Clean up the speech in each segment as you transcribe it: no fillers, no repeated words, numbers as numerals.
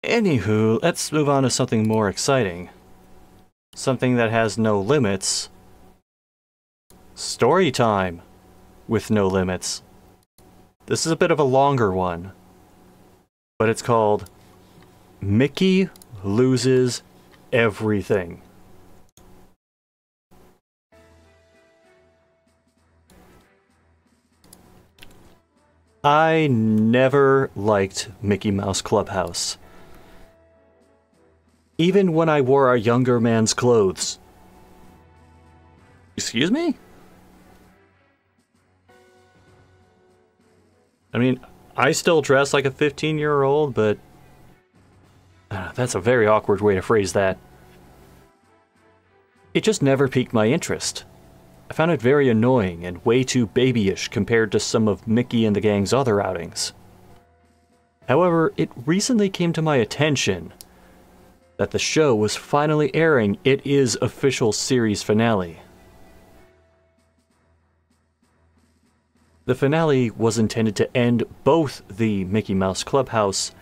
Anywho, let's move on to something more exciting. Something that has no limits. Story time with no limits. This is a bit of a longer one, but it's called Mickey Loses Everything. I never liked Mickey Mouse Clubhouse. Even when I wore a younger man's clothes. Excuse me? I mean, I still dress like a 15-year-old, but that's a very awkward way to phrase that. It just never piqued my interest. I found it very annoying and way too babyish compared to some of Mickey and the gang's other outings. However, it recently came to my attention that the show was finally airing its official series finale. The finale was intended to end both the Mickey Mouse Clubhouse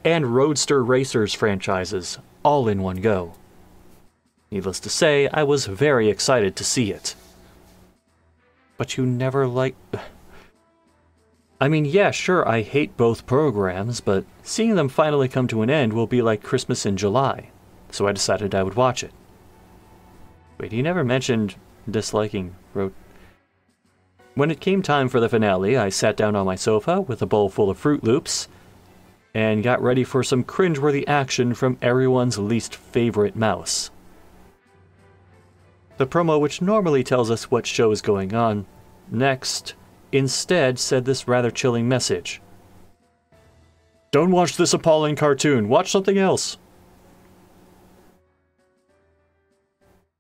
and Roadster Racers franchises all in one go. Needless to say, I was very excited to see it. But you never I mean, yeah, sure, I hate both programs, but seeing them finally come to an end will be like Christmas in July, so I decided I would watch it. Wait, he never mentioned disliking When it came time for the finale, I sat down on my sofa with a bowl full of Fruit Loops and got ready for some cringeworthy action from everyone's least favorite mouse. The promo, which normally tells us what show is going on next, instead said this rather chilling message. Don't watch this appalling cartoon, watch something else.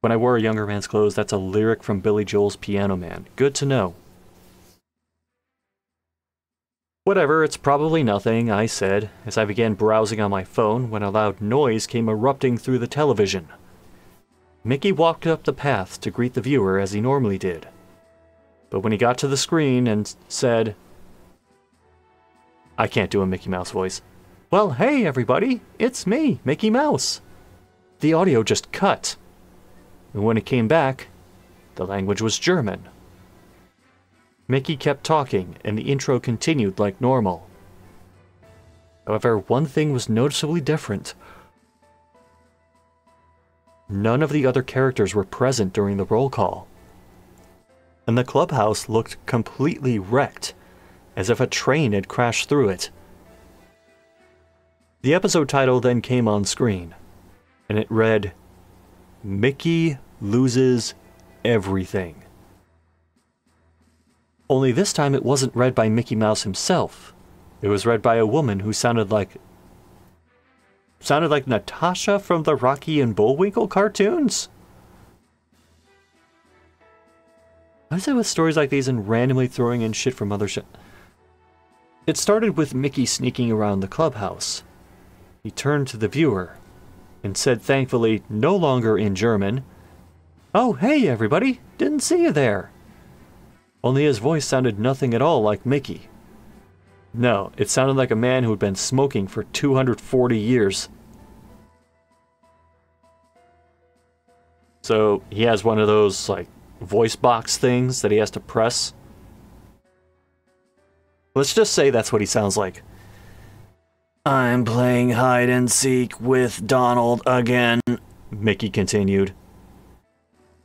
When I wore a younger man's clothes, that's a lyric from Billy Joel's Piano Man. Good to know. Whatever, it's probably nothing, I said, as I began browsing on my phone when a loud noise came erupting through the television. Mickey walked up the path to greet the viewer as he normally did. But when he got to the screen and said, I can't do a Mickey Mouse voice. Well, hey everybody, it's me, Mickey Mouse. The audio just cut. And when it came back, the language was German. Mickey kept talking, and the intro continued like normal. However, one thing was noticeably different. None of the other characters were present during the roll call. And the clubhouse looked completely wrecked, as if a train had crashed through it. The episode title then came on screen, and it read, Mickey Loses Everything. Only this time it wasn't read by Mickey Mouse himself. It was read by a woman who sounded like Natasha from the Rocky and Bullwinkle cartoons. What is it with stories like these and randomly throwing in shit from other shit? It started with Mickey sneaking around the clubhouse. He turned to the viewer and said, thankfully, no longer in German, Oh, hey everybody, didn't see you there. Only his voice sounded nothing at all like Mickey. No, it sounded like a man who had been smoking for 240 years. So he has one of those, like, voice box things that he has to press. Let's just say that's what he sounds like. I'm playing hide and seek with Donald again, Mickey continued.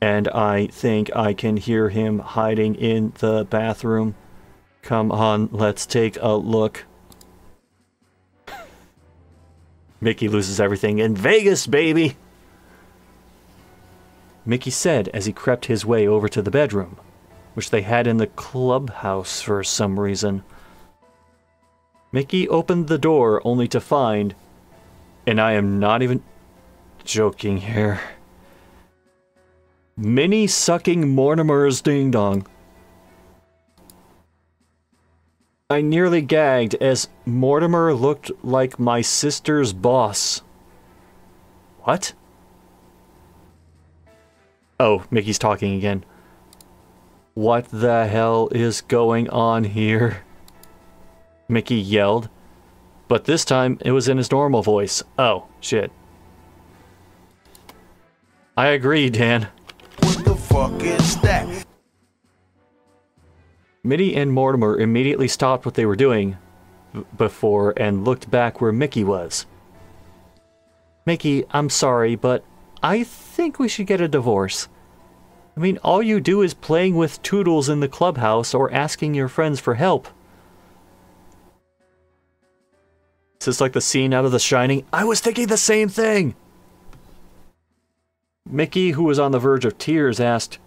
And I think I can hear him hiding in the bathroom. Come on, let's take a look. Mickey loses everything in Vegas, baby! Mickey said as he crept his way over to the bedroom, which they had in the clubhouse for some reason. Mickey opened the door only to find, and I am not even joking here, Minnie sucking Mortimer's ding-dong. I nearly gagged as Mortimer looked like my sister's boss. What? Oh, Mickey's talking again. What the hell is going on here? Mickey yelled. But this time, it was in his normal voice. Oh, shit. I agree, Dan. What the fuck is that? Minnie and Mortimer immediately stopped what they were doing before and looked back where Mickey was. Mickey, I'm sorry, but I think we should get a divorce. I mean, all you do is playing with Toodles in the clubhouse or asking your friends for help. Is this like the scene out of The Shining? I was thinking the same thing! Mickey, who was on the verge of tears, asked,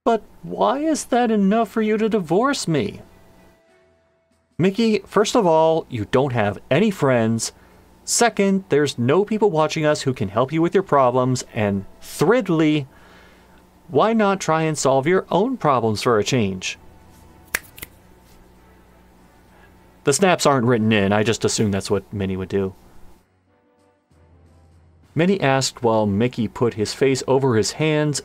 "But why is that enough for you to divorce me?" Mickey, first of all, you don't have any friends. Second, there's no people watching us who can help you with your problems. And thirdly, why not try and solve your own problems for a change? The snaps aren't written in, I just assumed that's what Minnie would do. Minnie asked while Mickey put his face over his hands.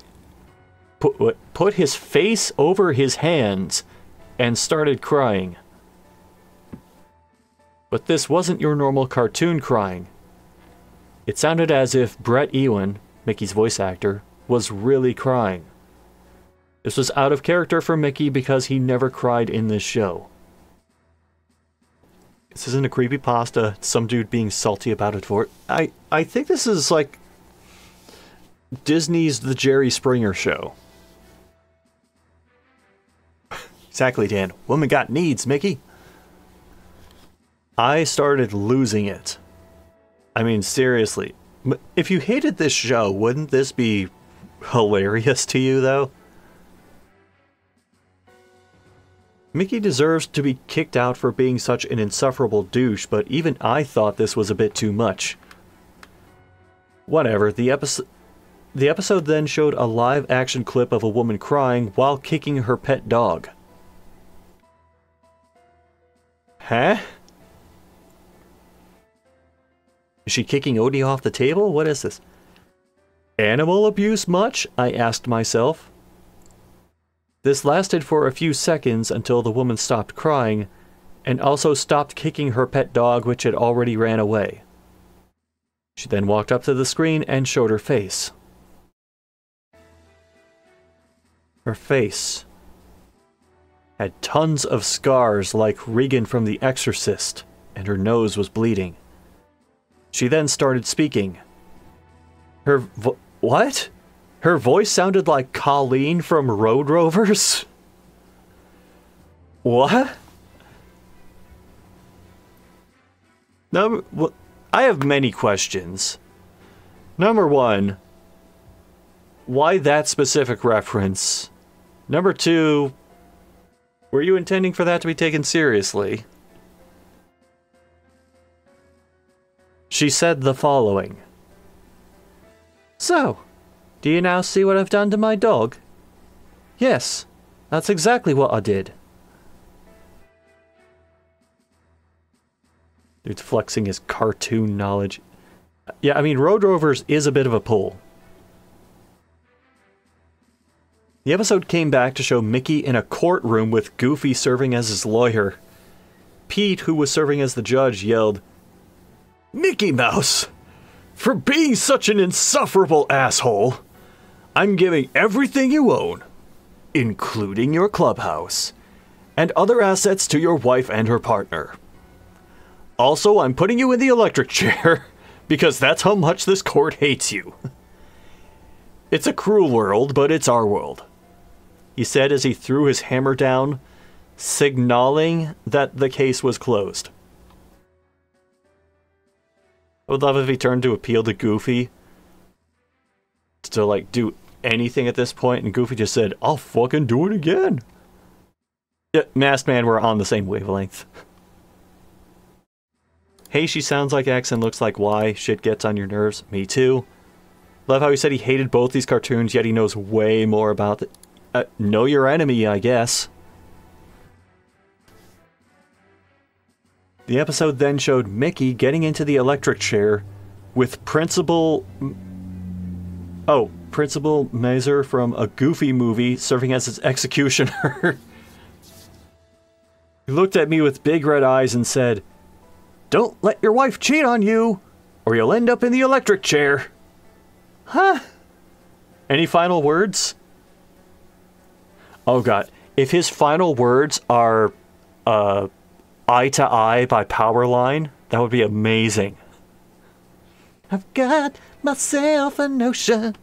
Put his face over his hands and started crying. But this wasn't your normal cartoon crying. It sounded as if Brett Ewan, Mickey's voice actor, was really crying. This was out of character for Mickey because he never cried in this show. This isn't a creepypasta, some dude being salty about it for it. I think this is like Disney's The Jerry Springer Show. Exactly, Dan. Woman got needs, Mickey. I started losing it. I mean, seriously. If you hated this show, wouldn't this be hilarious to you, though? Mickey deserves to be kicked out for being such an insufferable douche, but even I thought this was a bit too much. Whatever, the episode then showed a live-action clip of a woman crying while kicking her pet dog. Huh? Is she kicking Odie off the table? What is this? Animal abuse much? I asked myself. This lasted for a few seconds until the woman stopped crying, and also stopped kicking her pet dog, which had already ran away. She then walked up to the screen and showed her face. Her face had tons of scars like Regan from The Exorcist, and her nose was bleeding. She then started speaking. What? Her voice sounded like Colleen from Road Rovers? What? I have many questions. Number one, why that specific reference? Number two, were you intending for that to be taken seriously? She said the following. So, do you now see what I've done to my dog? Yes, that's exactly what I did. Dude's flexing his cartoon knowledge. Yeah, I mean, Road Rovers is a bit of a pull. The episode came back to show Mickey in a courtroom with Goofy serving as his lawyer. Pete, who was serving as the judge, yelled, "Mickey Mouse! For being such an insufferable asshole, I'm giving everything you own, including your clubhouse, and other assets to your wife and her partner. Also, I'm putting you in the electric chair, because that's how much this court hates you. It's a cruel world, but it's our world," he said as he threw his hammer down, signaling that the case was closed. I would love if he turned to appeal to Goofy to, like, do anything at this point, and Goofy just said, "I'll fucking do it again." Yeah, Masked Man, we're on the same wavelength. Hey, she sounds like X and looks like Y. Shit gets on your nerves. Me too. Love how he said he hated both these cartoons, yet he knows way more about it. Know your enemy, I guess. The episode then showed Mickey getting into the electric chair with Principal Mazer from a Goofy movie serving as his executioner. He looked at me with big red eyes and said, Don't let your wife cheat on you, or you'll end up in the electric chair. Huh? Any final words? Oh god, if his final words are, Eye to Eye by Powerline, that would be amazing. I've got myself a notion.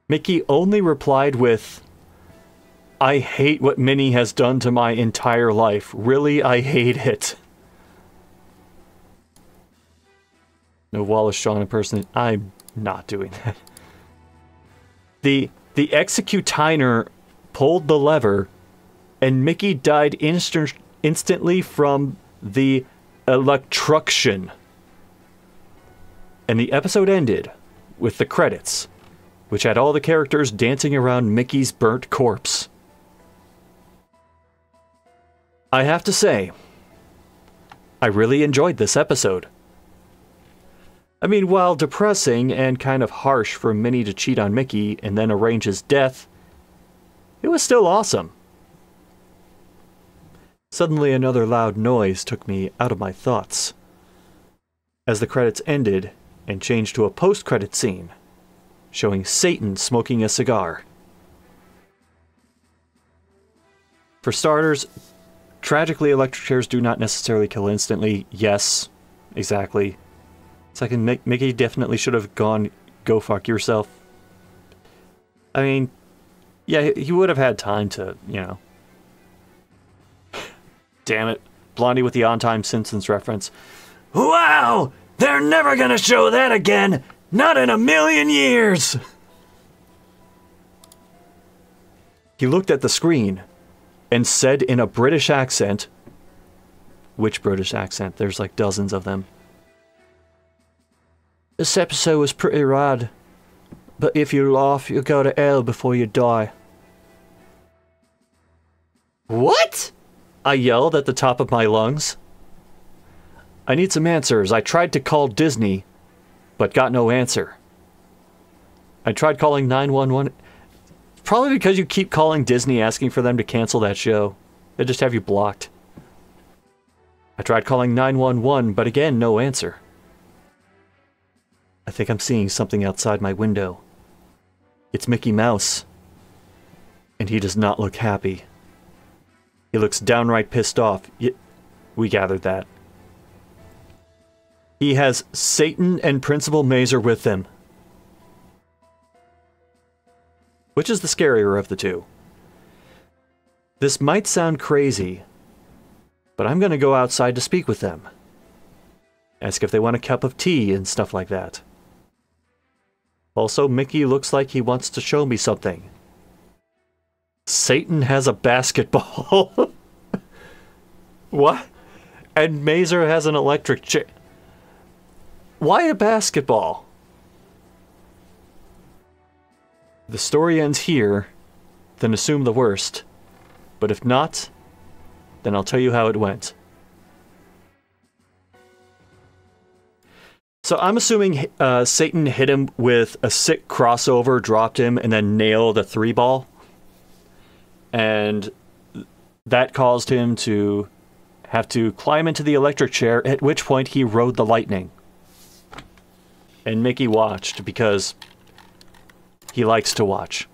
Mickey only replied with, I hate what Minnie has done to my entire life. Really, I hate it. No, Wallace Shawn impersonation. I'm not doing that. The executiner pulled the lever, and Mickey died instantly from the electrocution. And the episode ended with the credits, which had all the characters dancing around Mickey's burnt corpse. I have to say, I really enjoyed this episode. I mean, while depressing and kind of harsh for Minnie to cheat on Mickey and then arrange his death, it was still awesome. Suddenly another loud noise took me out of my thoughts, as the credits ended and changed to a post-credit scene, showing Satan smoking a cigar. For starters, tragically electric chairs do not necessarily kill instantly. Yes, exactly. Second, Mickey definitely should have gone, go fuck yourself. I mean, yeah, he would have had time to, you know. Damn it. Blondie with the on-time Simpsons reference. Wow! They're never gonna show that again! Not in a million years! He looked at the screen and said in a British accent, which British accent? There's like dozens of them. This episode was pretty rad, but if you laugh, you'll go to hell before you die. What? I yelled at the top of my lungs. I need some answers. I tried to call Disney, but got no answer. I tried calling 911. Probably because you keep calling Disney asking for them to cancel that show. They just have you blocked. I tried calling 911, but again, no answer. I think I'm seeing something outside my window. It's Mickey Mouse. And he does not look happy. He looks downright pissed off. We gathered that. He has Satan and Principal Mazer with him. Which is the scarier of the two? This might sound crazy, but I'm going to go outside to speak with them. Ask if they want a cup of tea and stuff like that. Also, Mickey looks like he wants to show me something. Satan has a basketball. What? And Mazer has an electric chair. Why a basketball? The story ends here, then assume the worst. But if not, then I'll tell you how it went. So I'm assuming Satan hit him with a sick crossover, dropped him, and then nailed a 3-ball. And that caused him to have to climb into the electric chair, at which point he rode the lightning. And Mickey watched because he likes to watch.